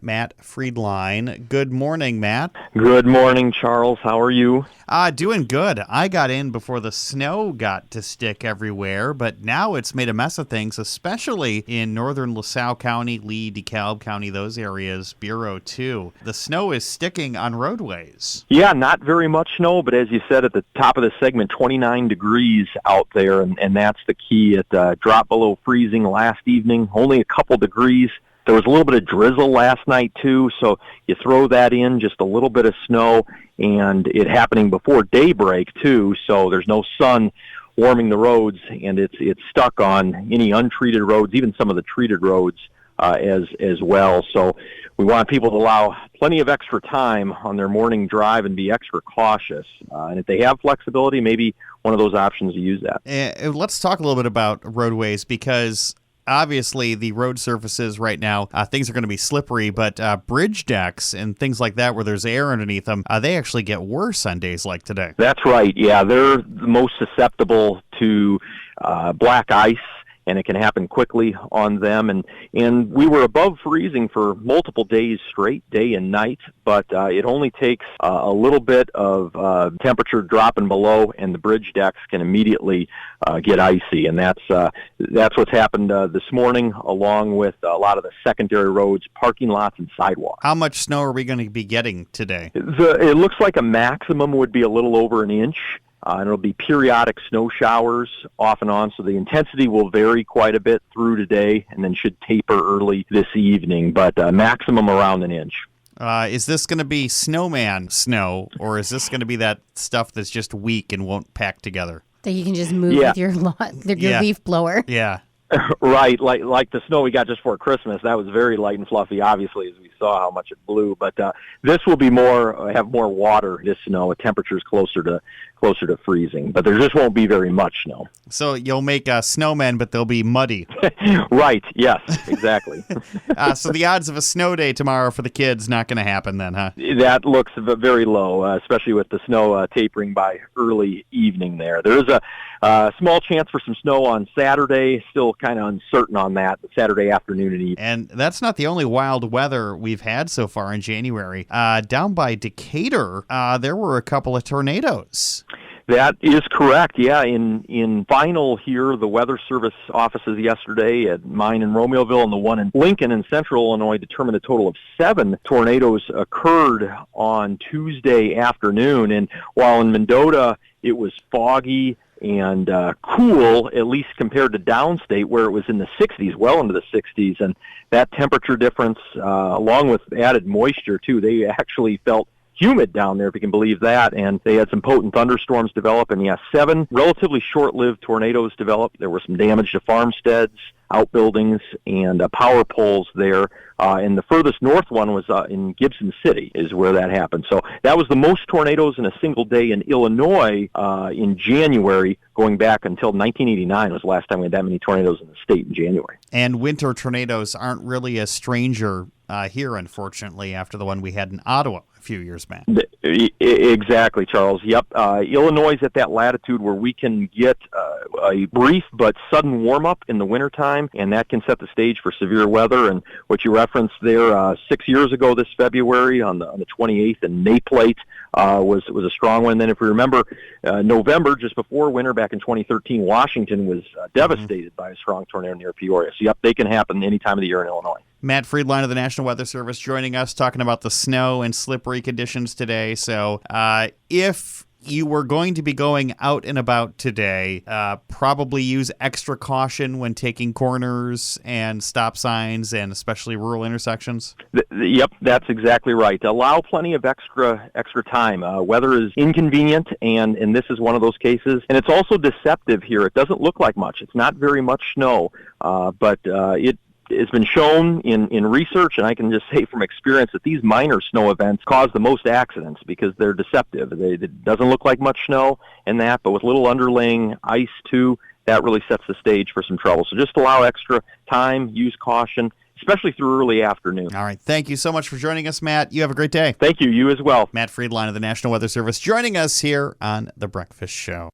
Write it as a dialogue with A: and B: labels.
A: Matt Friedlein. Good morning, Matt.
B: Good morning, Charles. How are you?
A: Doing good. I got in before the snow got to stick everywhere, but now it's made a mess of things, especially in northern LaSalle County, Lee, DeKalb County, those areas, Bureau too. The snow is sticking on roadways.
B: Yeah, not very much snow, but as you said at the top of the segment, 29 degrees out there, and that's the key. It dropped below freezing last evening, only a couple degrees. There was a little bit of drizzle last night, too, so you throw that in, just a little bit of snow, and it happening before daybreak, too, so there's no sun warming the roads, and it's stuck on any untreated roads, even some of the treated roads as well. So we want people to allow plenty of extra time on their morning drive and be extra cautious. And if they have flexibility, maybe one of those options to use that.
A: Let's talk a little bit about roadways, because obviously the road surfaces right now, things are going to be slippery, but bridge decks and things like that where there's air underneath them, they actually get worse on days like today.
B: That's right. Yeah, they're the most susceptible to black ice, and it can happen quickly on them. And we were above freezing for multiple days straight, day and night, but it only takes a little bit of temperature dropping below, and the bridge decks can immediately get icy. And that's what's happened this morning, along with a lot of the secondary roads, parking lots, and sidewalks.
A: How much snow are we going to be getting today?
B: It looks like a maximum would be a little over an inch. And it'll be periodic snow showers off and on, so the intensity will vary quite a bit through today and then should taper early this evening, but maximum around an inch.
A: Is this going to be snowman snow, or is this going to be that stuff that's just weak and won't pack together?
C: That you can just move with your leaf blower.
A: Yeah.
B: Right, like the snow we got just for Christmas, that was very light and fluffy, obviously, as we saw how much it blew. But this will be have more water, this snow, at temperatures closer to freezing. But there just won't be very much snow.
A: So you'll make snowmen, but they'll be muddy.
B: Right, yes, exactly.
A: So the odds of a snow day tomorrow for the kids, not going to happen then, huh?
B: That looks very low, especially with the snow tapering by early evening there. There is a small chance for some snow on Saturday, still kind of uncertain on that, Saturday afternoon and evening.
A: And that's not the only wild weather we've had so far in January. Down by Decatur, there were a couple of tornadoes.
B: That is correct, yeah. In final here, the Weather Service offices yesterday at mine in Romeoville and the one in Lincoln in central Illinois determined a total of 7 tornadoes occurred on Tuesday afternoon. And while in Mendota it was foggy and cool, at least compared to downstate where it was in the 60s, well into the 60s, and that temperature difference, along with added moisture too, they actually felt humid down there, if you can believe that, and they had some potent thunderstorms develop, and 7 relatively short-lived tornadoes developed. There were some damage to farmsteads, outbuildings, and power poles there, and the furthest north one was in Gibson City is where that happened. So that was the most tornadoes in a single day in Illinois in January, going back until 1989 was the last time we had that many tornadoes in the state in January.
A: And winter tornadoes aren't really a stranger here, unfortunately, after the one we had in Ottawa a few years back.
B: Exactly, Charles. Yep. Illinois is at that latitude where we can get a brief but sudden warm-up in the wintertime, and that can set the stage for severe weather. And what you referenced there 6 years ago this February on the 28th in Naplate was a strong one. And then if we remember, November, just before winter back in 2013, Washington was devastated by a strong tornado near Peoria. So, yep, they can happen any time of the year in Illinois.
A: Matt Friedlein of the National Weather Service joining us, talking about the snow and slippery conditions today. So if you were going to be going out and about today, probably use extra caution when taking corners and stop signs and especially rural intersections?
B: Yep, that's exactly right. Allow plenty of extra time. Weather is inconvenient, and this is one of those cases. And it's also deceptive here. It doesn't look like much. It's not very much snow, but it's been shown in research, and I can just say from experience that these minor snow events cause the most accidents because they're deceptive. It doesn't look like much snow and that, but with little underlaying ice too, that really sets the stage for some trouble. So just allow extra time, use caution, especially through early afternoon.
A: All right. Thank you so much for joining us, Matt. You have a great day.
B: Thank you. You as well.
A: Matt Friedlein of the National Weather Service joining us here on The Breakfast Show.